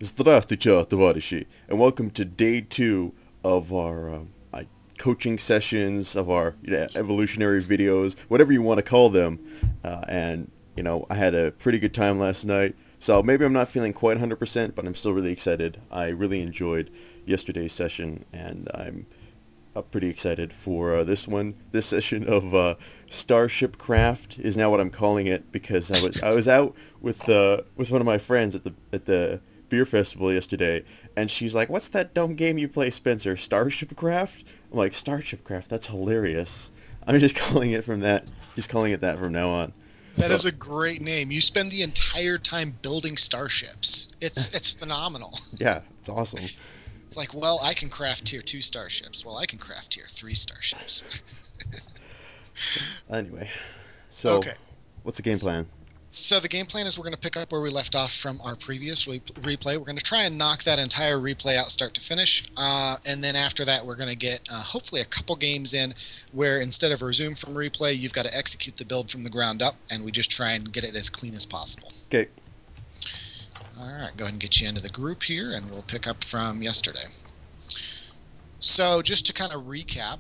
Здравствуйте, товарищи, and welcome to day 2 of our coaching sessions, of our evolutionary videos, whatever you want to call them. I had a pretty good time last night, so maybe I'm not feeling quite 100%, but I'm still really excited. I really enjoyed yesterday's session, and I'm pretty excited for this one. This session of Starship Craft is now what I'm calling it because I was out with one of my friends at the beer festival yesterday, and she's like, "What's that dumb game you play, Spencer? Starship Craft?" I'm like, "Starship Craft? That's hilarious." I'm just calling it that from now on. That So is a great name. You spend the entire time building starships. It's phenomenal. yeah, it's awesome. It's like, well, I can craft tier 2 starships. Well, I can craft tier 3 starships. Anyway, so Okay. what's the game plan? So the game plan is we're going to pick up where we left off from our previous replay. We're going to try and knock that entire replay out start to finish. And then after that, we're going to get hopefully a couple games in where instead of resume from replay, you've got to execute the build from the ground up, and we just try and get it as clean as possible. Okay. All right, go ahead and get you into the group here, and we'll pick up from yesterday. So just to kind of recap,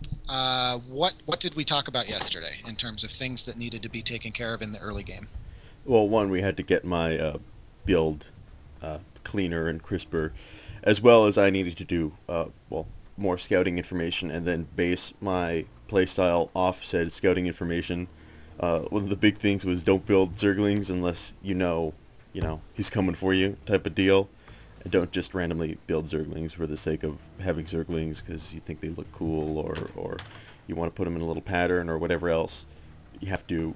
what did we talk about yesterday in terms of things that needed to be taken care of in the early game? Well, one, we had to get my build cleaner and crisper, as well as I needed to do more scouting information and then base my playstyle off said scouting information. One of the big things was don't build Zerglings unless you know he's coming for you type of deal, and don't just randomly build Zerglings for the sake of having Zerglings because you think they look cool or you want to put them in a little pattern or whatever else. You have to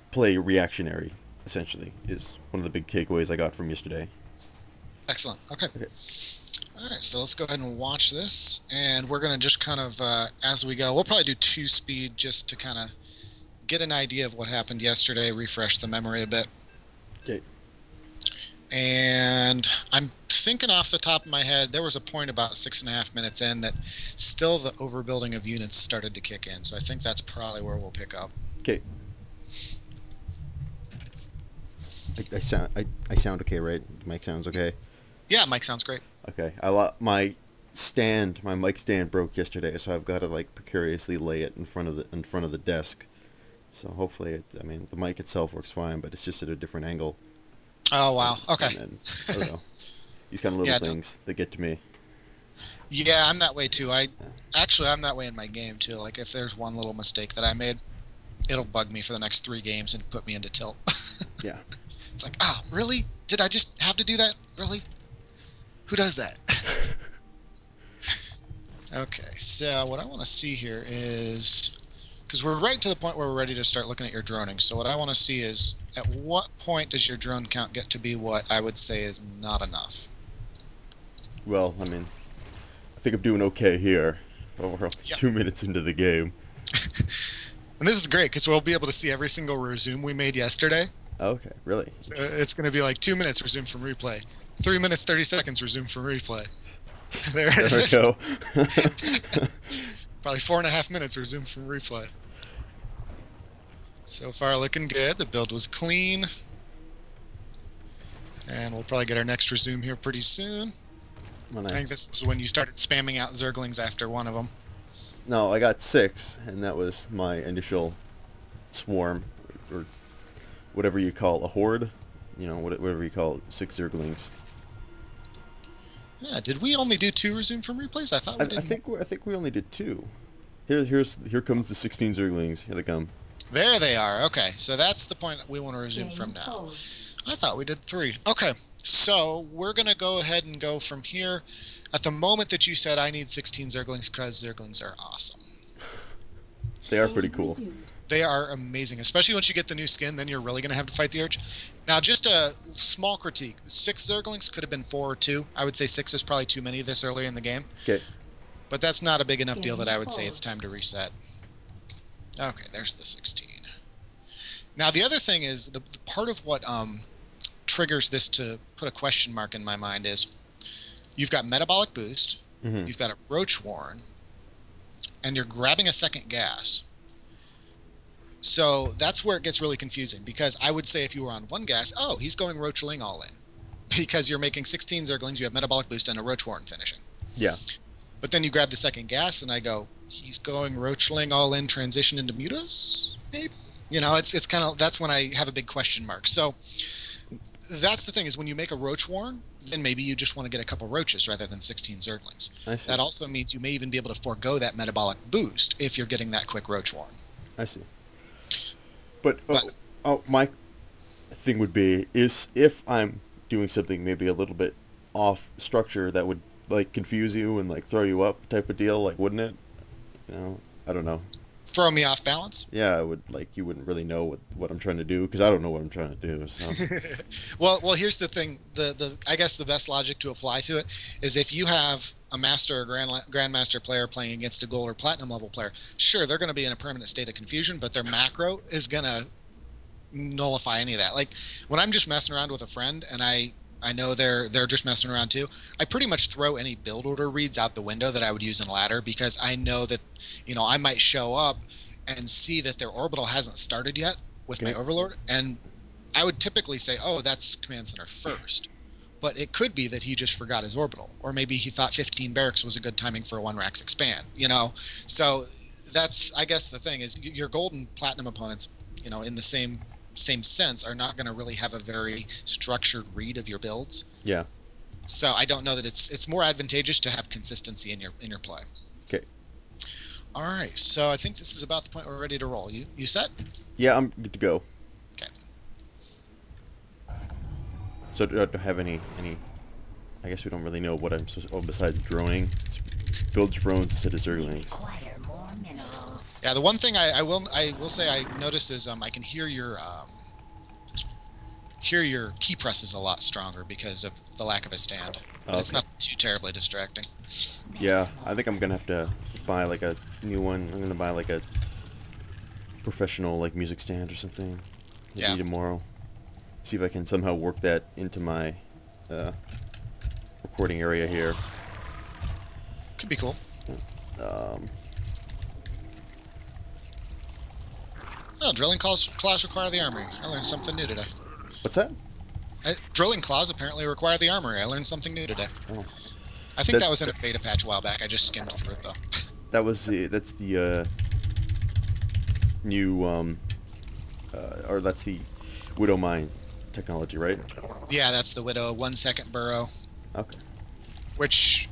play reactionary, essentially, is one of the big takeaways I got from yesterday. Excellent. Okay. All right, so let's go ahead and watch this, and we're going to just kind of, as we go, we'll probably do 2-speed just to kind of get an idea of what happened yesterday, refresh the memory a bit. Okay. And I'm thinking off the top of my head, there was a point about 6.5 minutes in that still the overbuilding of units started to kick in, so I think that's probably where we'll pick up. Okay. I sound okay, right? Mic sounds okay. Yeah, Mike sounds great. Okay. My mic stand broke yesterday, so I've got to like precariously lay it in front of the desk. So hopefully the mic itself works fine, but it's just at a different angle. Oh, wow. Okay. And then, I don't know. These kind of little things that get to me. Yeah, I'm that way too. I'm that way in my game too. Like if there's one little mistake that I made, it'll bug me for the next 3 games and put me into tilt. Yeah. It's like, really? Did I just have to do that? Really? Who does that? Okay, so what I want to see here is, because we're right to the point where we're ready to start looking at your droning, so what I want to see is, at what point does your drone count get to be what I would say is not enough? Well, I think I'm doing okay here. Well, we're 2 minutes into the game. And this is great, because we'll be able to see every single resume we made yesterday. Okay, really? So it's going to be like 2 minutes resume from replay, 3 minutes 30 seconds resume from replay. There it is. There we go. Probably 4.5 minutes resume from replay. So far looking good. The build was clean. And we'll probably get our next resume here pretty soon. Well, I think this was when you started spamming out Zerglings after one of them. No, I got 6, and that was my initial swarm, or whatever you call a horde. Whatever you call it, 6 Zerglings. Yeah, did we only do 2 resume from replays? I thought we did. I think we only did 2. Here comes the 16 Zerglings. Here they come. There they are. Okay, so that's the point we want to resume from now. I thought we did 3. Okay, so we're going to go ahead and go from here. At the moment that you said I need 16 Zerglings, because Zerglings are awesome. They are pretty cool. They are amazing, especially once you get the new skin, then you're really going to have to fight the Urge. Now, just a small critique. 6 Zerglings could have been 4 or 2. I would say 6 is probably too many this early in the game. Okay. But that's not a big enough deal that I would say it's time to reset. Okay, there's the 16. Now, the other thing is, the part of what triggers this to put a question mark in my mind is, you've got Metabolic Boost, you've got a Roach Warren, and you're grabbing a second gas. So that's where it gets really confusing, because I would say if you were on 1 gas, oh, he's going Roachling all in. because you're making 16 Zerglings, you have metabolic boost and a Roach Warren finishing. Yeah. But then you grab the second gas, and I go, he's going Roachling all in, transition into mutas, maybe. You know, it's kind of, that's when I have a big question mark. So that's the thing, is when you make a Roach Warren, then maybe you just want to get a couple roaches rather than 16 Zerglings. I see. That also means you may even be able to forego that metabolic boost if you're getting that quick Roach Warren. I see. But my thing would be is if I'm doing something maybe a little bit off structure that would like confuse you and like throw you up type of deal, like wouldn't it? You know, I don't know. Throw me off balance? Yeah, I would, like, you wouldn't really know what I'm trying to do because I don't know what I'm trying to do. So. well, here's the thing. I guess the best logic to apply to it is if you have a master or grandmaster player playing against a gold or platinum level player, sure, they're going to be in a permanent state of confusion, but their macro is going to nullify any of that. Like when I'm just messing around with a friend and I know they're just messing around too, I pretty much throw any build order reads out the window that I would use in ladder, because I know that, you know, I might show up and see that their orbital hasn't started yet with my overlord, and I would typically say, oh, that's command center first. But it could be that he just forgot his orbital, or maybe he thought 15 barracks was a good timing for a 1 Rax expand, you know. So that's, I guess the thing is, your gold and platinum opponents, you know, in the same sense, are not going to really have a very structured read of your builds. Yeah. So I don't know that it's more advantageous to have consistency in your play. Okay. All right. So I think this is about the point we're ready to roll. You set? Yeah, I'm good to go. Okay. So do I have any? I guess we don't really know what I'm supposed to, besides droning. Build drones instead of Zerglings. Yeah, the one thing I will say I noticed is I can hear your key presses a lot stronger because of the lack of a stand. But it's not too terribly distracting. Yeah, I think I'm gonna have to buy like a new one. I'm gonna buy like a professional like music stand or something. Maybe tomorrow. See if I can somehow work that into my recording area here. Could be cool. Oh, drilling claws require the armory. I learned something new today. What's that? Drilling claws apparently require the armory. I learned something new today. Oh. I think that was in a beta patch a while back. I just skimmed through it though. That's the new or that's the Widow Mine technology, right? Yeah, that's the Widow 1 second burrow. Okay. Which,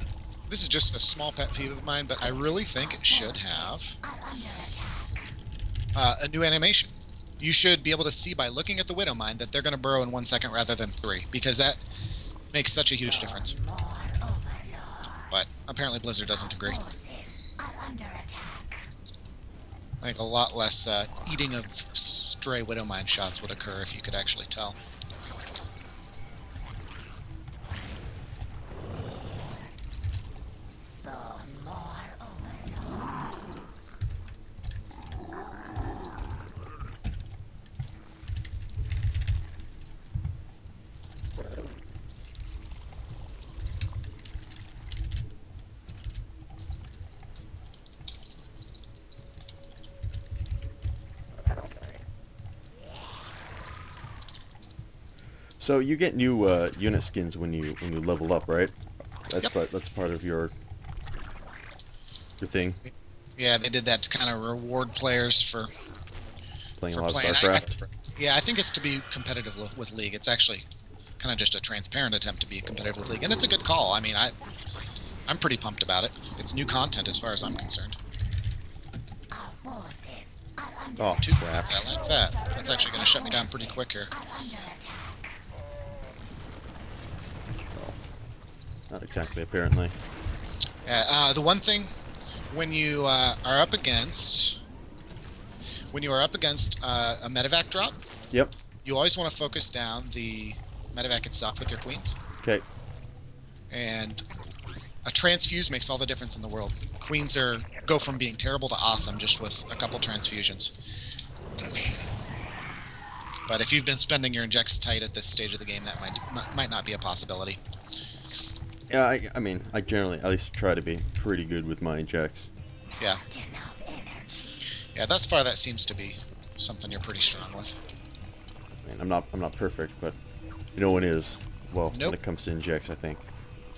this is just a small pet peeve of mine, but I really think it should have a new animation. You should be able to see by looking at the Widow Mine that they're going to burrow in 1 second rather than 3, because that makes such a huge difference. But apparently Blizzard doesn't agree. I think a lot less eating of stray Widow Mine shots would occur if you could actually tell. So you get new unit skins when you level up, right? That's part of your thing. Yeah, they did that to kind of reward players for playing a lot of Starcraft. I think it's to be competitive with League. It's actually kind of just a transparent attempt to be competitive with League, and it's a good call. I mean, I'm pretty pumped about it. It's new content as far as I'm concerned. Oh, 2 crap! I like that. That's actually going to shut me down pretty quick here. Not exactly, apparently. The one thing, when you are up against a medevac drop, yep, you always want to focus down the medevac itself with your queens. Okay. And a transfuse makes all the difference in the world. Queens go from being terrible to awesome just with a couple transfusions. But if you've been spending your injects tight at this stage of the game, that might not be a possibility. Yeah, I mean, I generally at least try to be pretty good with my injects. Yeah. Yeah, thus far that seems to be something you're pretty strong with. I mean, I'm not perfect, but no one is. Well, when Nope. it comes to injects, I think.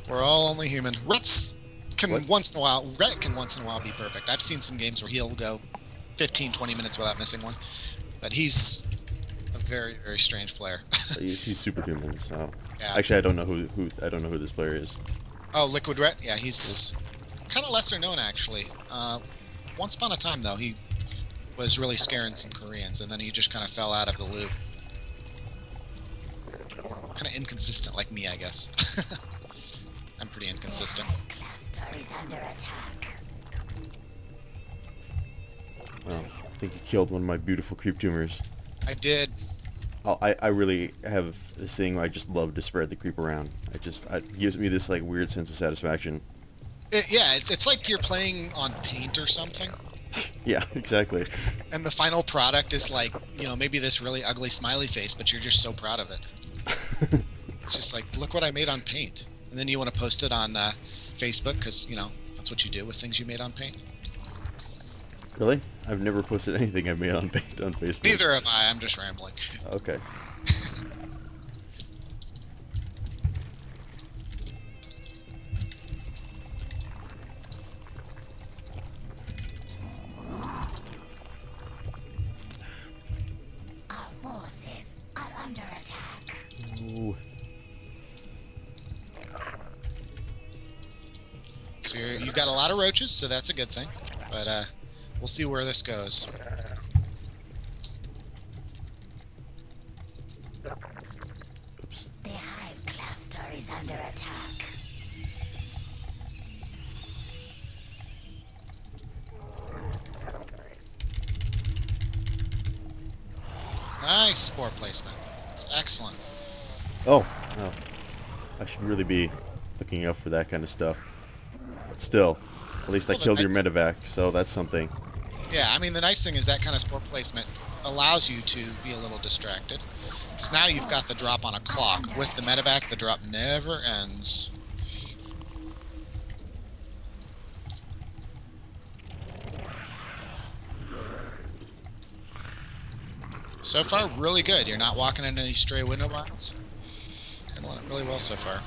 We're all only human. Rets can What? once in a while. Ret can once in a while be perfect. I've seen some games where he'll go 15, 20 minutes without missing one. But he's a very, very strange player. He's superhuman. So Yeah. actually, I don't know who this player is. Oh, Liquid Ret? Yeah, he's kind of lesser known, actually. Once upon a time, though, he was really scaring some Koreans, and then he just kind of fell out of the loop. Kind of inconsistent like me, I guess. I'm pretty inconsistent. Well, I think you killed one of my beautiful creep tumors. I did. I really have this thing where I just love to spread the creep around. It gives me this like weird sense of satisfaction. Yeah, it's like you're playing on Paint or something. Yeah, exactly. And the final product is like, maybe this really ugly smiley face, but you're just so proud of it. It's just like, look what I made on Paint. And then you want to post it on Facebook because, that's what you do with things you made on Paint. Really? I've never posted anything I've made on Paint on Facebook. Neither have I. I'm just rambling. Okay. Our forces are under attack. Ooh. So you've got a lot of roaches, so that's a good thing. But we'll see where this goes. Oops. The hive cluster is under attack. Nice spore placement. It's excellent. Oh, no. I should really be looking out for that kind of stuff. But still, at least I Well, the killed your nice- medevac, so that's something. Yeah, I mean, the nice thing is that kind of spore placement allows you to be a little distracted. Because now you've got the drop on a clock. With the medevac, the drop never ends. So far, really good. You're not walking into any stray window mines. Handling it really well so far.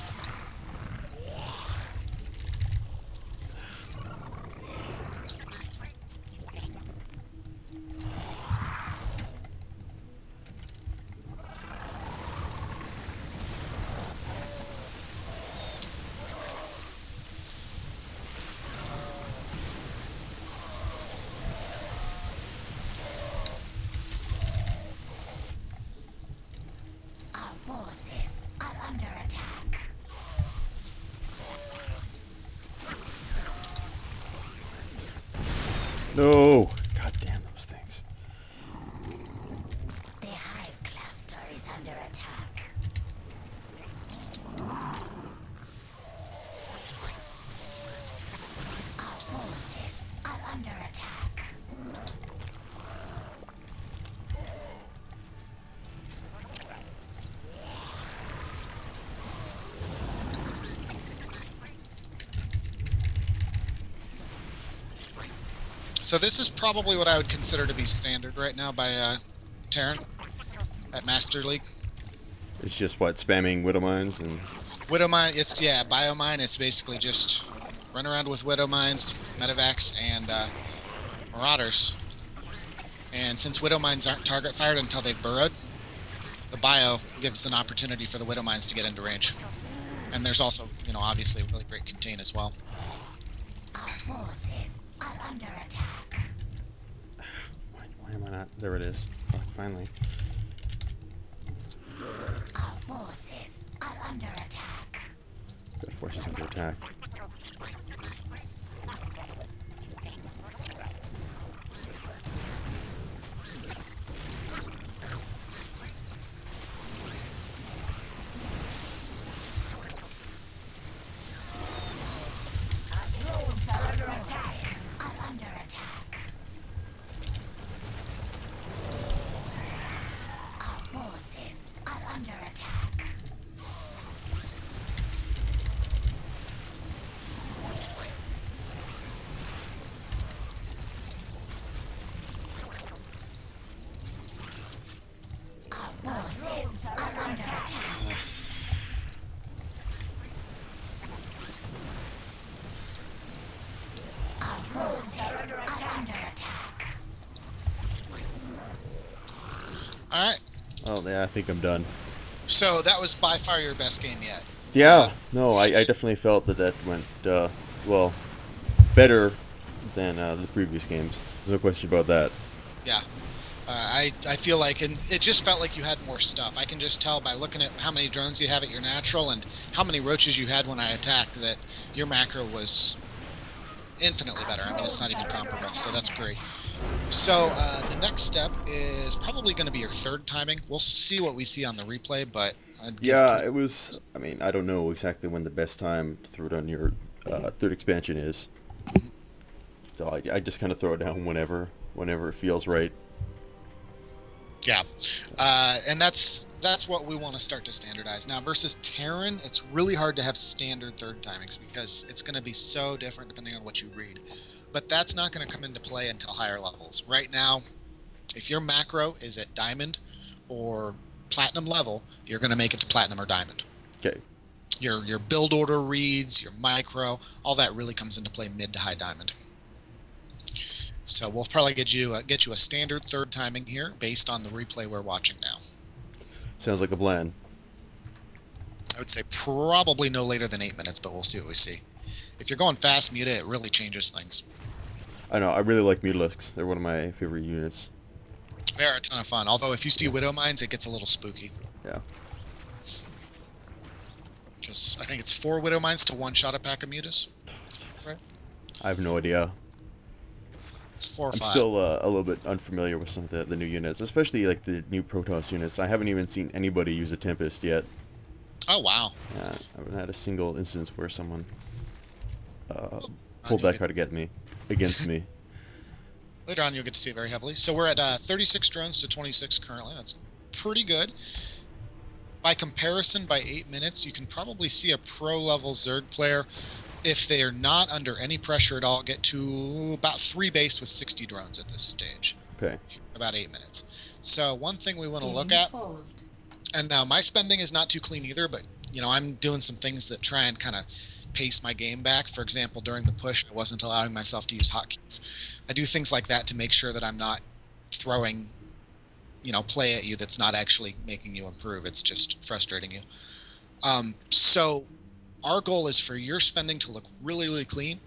Our forces are under attack. No! God damn those things. The hive cluster is under attack. Our forces are under attack. So this is probably what I would consider to be standard right now by Terran at Master League. It's just what, spamming widow mines and Widow mine, it's biomine. It's basically just run around with widow mines, medevacs, and marauders. And since widow mines aren't target fired until they've burrowed, the bio gives an opportunity for the widow mines to get into range. And there's also, obviously a really great contain as well. Our forces are under attack. why am I not? There it is. Fuck, finally. Our forces are under attack. That forces under attack. Are under attack. Our forces are under attack. All right. Oh, yeah, I think I'm done. So that was by far your best game yet. Yeah, no, I definitely felt that went, well, better than the previous games. There's no question about that. Yeah. I feel like, and it just felt like you had more stuff. I can just tell by looking at how many drones you have at your natural and how many roaches you had when I attacked that your macro was infinitely better. I mean, it's not even comparable, so that's great. So the next step is probably going to be your third timing. We'll see what we see on the replay, but Yeah, it was, I mean, I don't know exactly when the best time to throw down your third expansion is. So I just kind of throw it down whenever it feels right. Yeah, and that's what we want to start to standardize now. Versus Terran, it's really hard to have standard third timings because it's going to be so different depending on what you read. But that's not going to come into play until higher levels. Right now, if your macro is at diamond or platinum level, you're going to make it to platinum or diamond. Okay. Your build order reads, your micro, all that really comes into play mid to high diamond. So we'll probably get you a standard third timing here based on the replay we're watching now. Sounds like a plan. I would say probably no later than 8 minutes, but we'll see what we see. If you're going fast muta, it really changes things. I know, I really like Mutalisks. They're one of my favorite units. They're a ton of fun. Although if you see Widow Mines, it gets a little spooky. Yeah. Because I think it's 4 Widow Mines to one-shot a pack of mutas. Right? I have no idea. It's 4 or I'm 5. still a little bit unfamiliar with some of the new units, especially like the new Protoss units. I haven't even seen anybody use a Tempest yet. Oh, wow. I haven't had a single instance where someone pulled that card against me. Later on, you'll get to see it very heavily. So we're at 36 drones to 26 currently. That's pretty good. By comparison, by 8 minutes, you can probably see a pro-level Zerg player, if they are not under any pressure at all, get to about 3 base with 60 drones at this stage. Okay. About 8 minutes. So one thing we want to look at, and now my spending is not too clean either, but you know, I'm doing some things that try and kind of pace my game back. For example, during the push, I wasn't allowing myself to use hotkeys. I do things like that to make sure that I'm not throwing, you know, play at you that's not actually making you improve. It's just frustrating you. So our goal is for your spending to look really, really clean,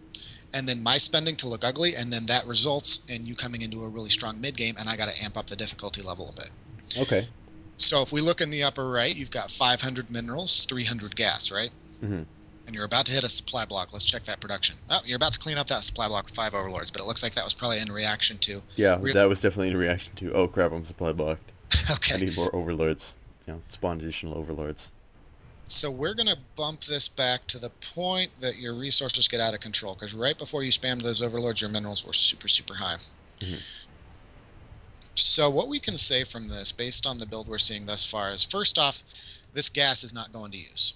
and then my spending to look ugly, and then that results in you coming into a really strong mid game, and I got to amp up the difficulty level a bit. Okay. So if we look in the upper right, you've got 500 minerals, 300 gas, right? Mm-hmm. And you're about to hit a supply block. Let's check that production. Oh, you're about to clean up that supply block with 5 overlords, but it looks like that was probably in reaction to... Yeah, that was definitely in reaction to, oh crap, I'm supply blocked. Okay. I need more overlords. You know, spawn additional overlords. So we're going to bump this back to the point that your resources get out of control, because right before you spammed those overlords, your minerals were super, super high. Mm-hmm. So what we can say from this, based on the build we're seeing thus far, is first off, this gas is not going to use.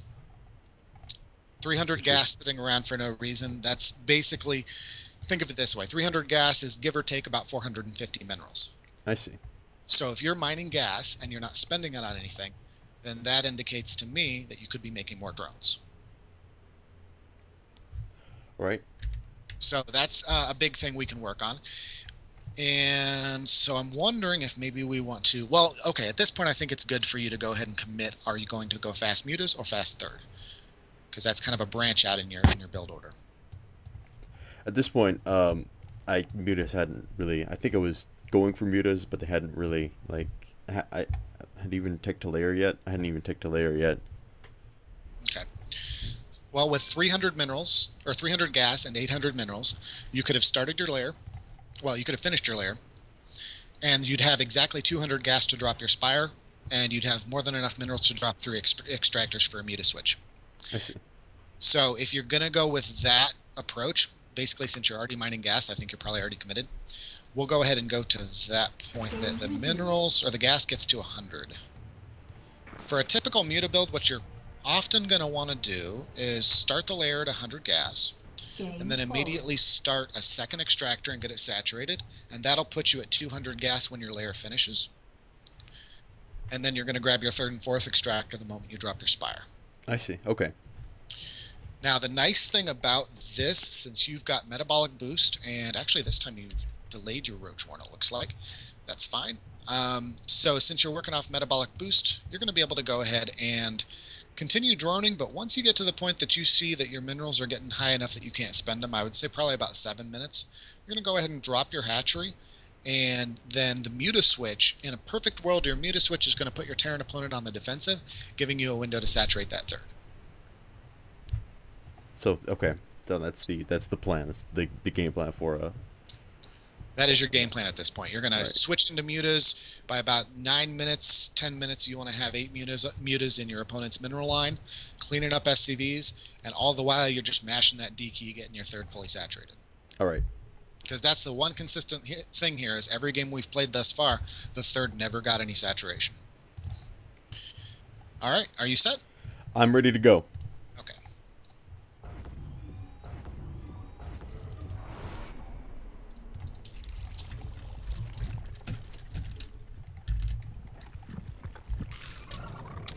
300 gas sitting around for no reason. That's basically, think of it this way, 300 gas is give or take about 450 minerals. I see. So if you're mining gas and you're not spending it on anything, then that indicates to me that you could be making more drones. Right. So that's a big thing we can work on. And so I'm wondering if maybe we want to, well, okay, at this point I think it's good for you to go ahead and commit. Are you going to go fast mutas or fast third? Because that's kind of a branch out in your build order. At this point, mutas hadn't really, I think I was going for mutas, but they hadn't really, like, I hadn't even ticked to layer yet. Okay. Well, with 300 minerals, or 300 gas and 800 minerals, you could have started your layer. Well, you could have finished your layer, and you'd have exactly 200 gas to drop your spire, and you'd have more than enough minerals to drop 3 extractors for a muta switch. I see. So if you're going to go with that approach, basically since you're already mining gas, I think you're probably already committed, we'll go ahead and go to that point that the minerals, or the gas gets to 100. For a typical muta build, what you're often going to want to do is start the layer at 100 gas, and then immediately start a second extractor and get it saturated, and that'll put you at 200 gas when your layer finishes. And then you're going to grab your third and fourth extractor the moment you drop your spire. I see. Okay. Now, the nice thing about this, since you've got metabolic boost, and actually this time you delayed your roach horn, it looks like. That's fine. So since you're working off metabolic boost, you're going to be able to go ahead and continue droning, but once you get to the point that you see that your minerals are getting high enough that you can't spend them, I would say probably about 7 minutes, you're going to go ahead and drop your hatchery, and then the muta switch, in a perfect world, your muta switch is going to put your Terran opponent on the defensive, giving you a window to saturate that third. So, okay. So that's the plan. That's the game plan for That is your game plan at this point. You're going to switch into mutas. By about 9 minutes, 10 minutes, you want to have 8 mutas in your opponent's mineral line, cleaning up SCVs, and all the while you're just mashing that D key, getting your third fully saturated. All right. Because that's the one consistent thing here is every game we've played thus far, the third never got any saturation. All right, are you set? I'm ready to go. Okay.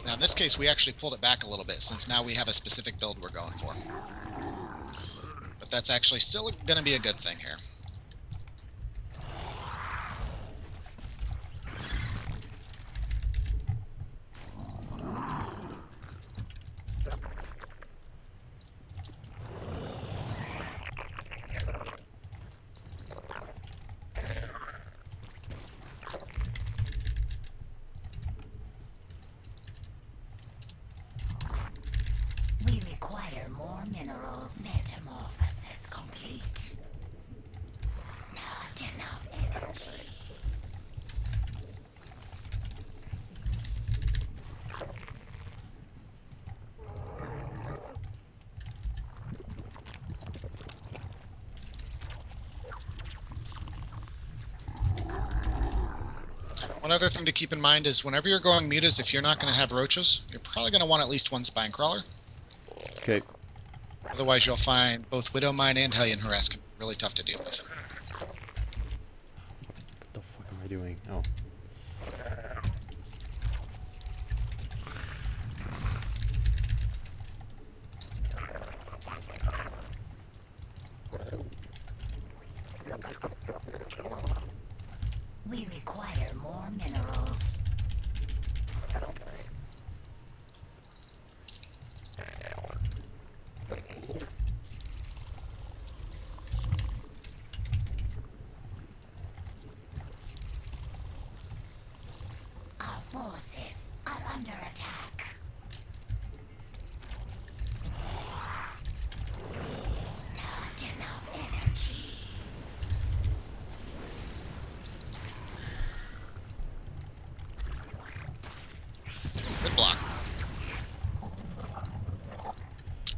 Now in this case, we actually pulled it back a little bit since now we have a specific build we're going for. But that's actually still going to be a good thing here. We require more minerals. Metamorphosis complete. Not enough energy. One other thing to keep in mind is whenever you're going mutas, if you're not going to have roaches, you're probably going to want at least one spine crawler. Okay. Otherwise, you'll find both Widow Mine and Hellion Harass can be really tough to deal with. What the fuck am I doing? Oh. We require more minerals. Our forces are under attack. Not enough energy. Good block.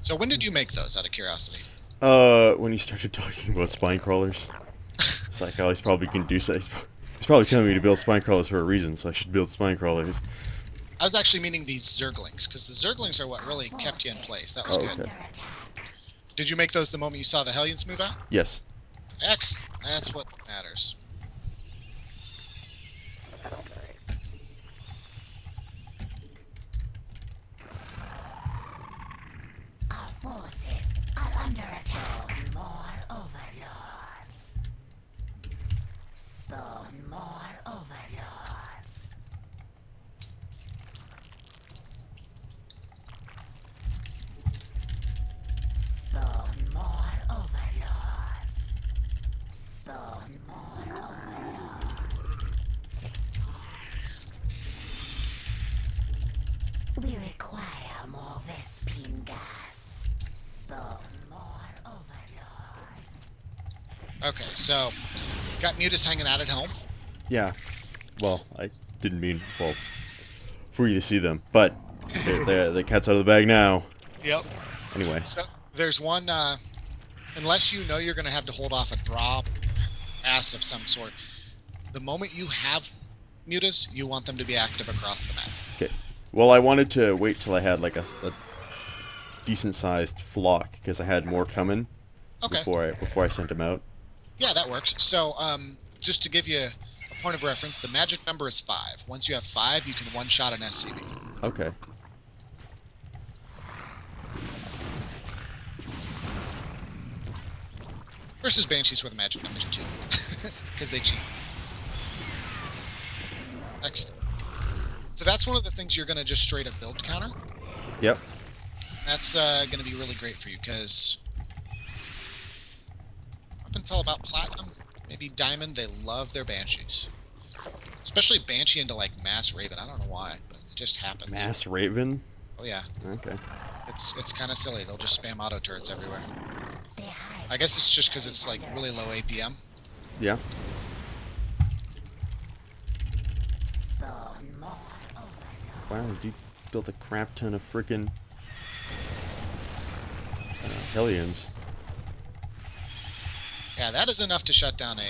So when did you make those, out of curiosity? When he started talking about spine crawlers, it's like, oh, he's probably gonna do so. He's probably telling me to build spine crawlers for a reason, so I should build spine crawlers. I was actually meaning these Zerglings, because the Zerglings are what really kept you in place. That was good. Okay. Did you make those the moment you saw the Hellions move out? Yes. Excellent. That's what matters. Our forces are under attack. Spawn more overlords. Spawn more overlords. Spawn more overlords. Spawn more overlords. We require more Vespine gas. Spawn more overlords. Okay. Okay, so got Mutas hanging out at home. Yeah. Well, I didn't mean, well, for you to see them, but the cat's out of the bag now. Yep. Anyway. So there's one, unless you know you're going to have to hold off a drop, pass of some sort, the moment you have Mutas, you want them to be active across the map. Okay. Well, I wanted to wait till I had like a decent-sized flock because I had more coming Okay. before I sent them out. Yeah, that works. So, just to give you a point of reference, the magic number is 5. Once you have 5, you can one-shot an SCV. Okay. Versus Banshees where the magic number is 2. Because they cheat. Excellent. So that's one of the things you're going to just straight up build counter. Yep. That's going to be really great for you, because up until about Platinum, maybe Diamond, they love their Banshees. Especially Banshee into, like, Mass Raven. I don't know why, but it just happens. Mass Raven? Oh, yeah. Okay. It's kind of silly. They'll just spam auto turrets everywhere. I guess it's just because it's, like, really low APM. Yeah. Wow, you built a crap ton of frickin' Hellions. Yeah, that is enough to shut down a...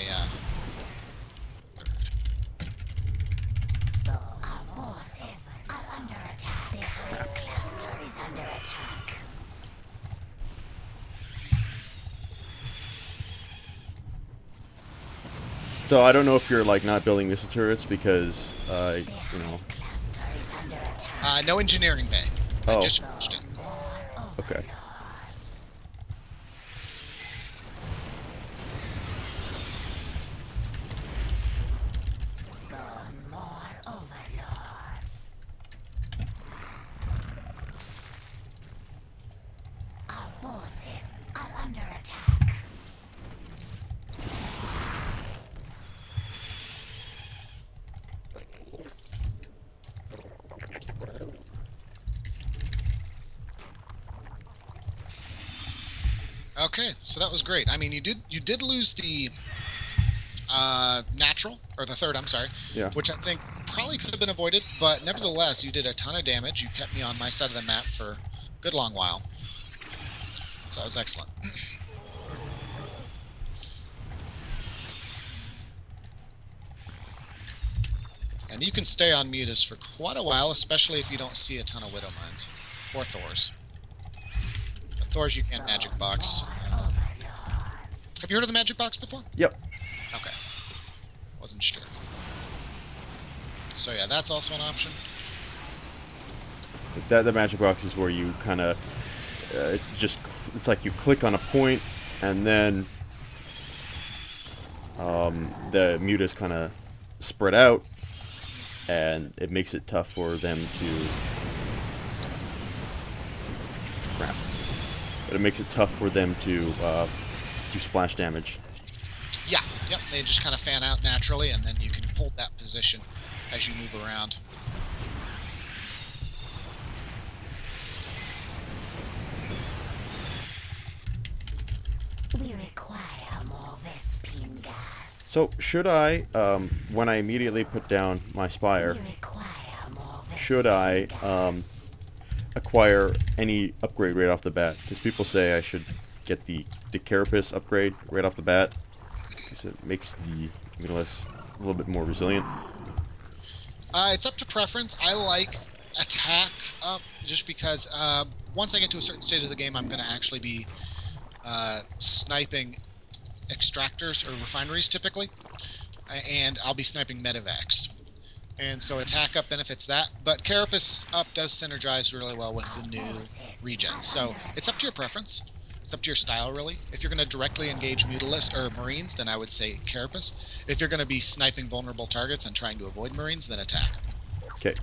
Our forces are under attack. The high cluster is under attack. So I don't know if you're like not building missile turrets because you know. no engineering bay. I Oh. just finished it. Okay. Spawn more overlords. Our forces are under attack. Okay, so that was great. I mean, you did lose the natural, or the third, I'm sorry, Yeah. which I think probably could have been avoided, but nevertheless, you did a ton of damage. You kept me on my side of the map for a good long while. So that was excellent. And you can stay on mutas for quite a while, especially if you don't see a ton of Widow Mines. Or Thors. But Thors you can magic box. Have you heard of the magic box before? Yep. Okay. Wasn't sure. So yeah, that's also an option. That the magic box is where you kind of it's like you click on a point and then the mutas kind of spread out and it makes it tough for them to crap. But it makes it tough for them to do splash damage. Yeah, yep, they just kind of fan out naturally, and then you can hold that position as you move around. We require more Vespine gas. So should I, when I immediately put down my spire, We require more Vespine should I gas. acquire any upgrade right off the bat? Because people say I should get the Carapace upgrade right off the bat, because it makes the Mutalisk a little bit more resilient. It's up to preference. I like attack up just because once I get to a certain stage of the game, I'm going to actually be sniping extractors or refineries typically, and I'll be sniping medevacs. And so attack up benefits that, but Carapace up does synergize really well with the new regen. So it's up to your preference. It's up to your style, really. If you're going to directly engage Mutalisk or Marines, then I would say Carapace. If you're going to be sniping vulnerable targets and trying to avoid Marines, then attack. Okay.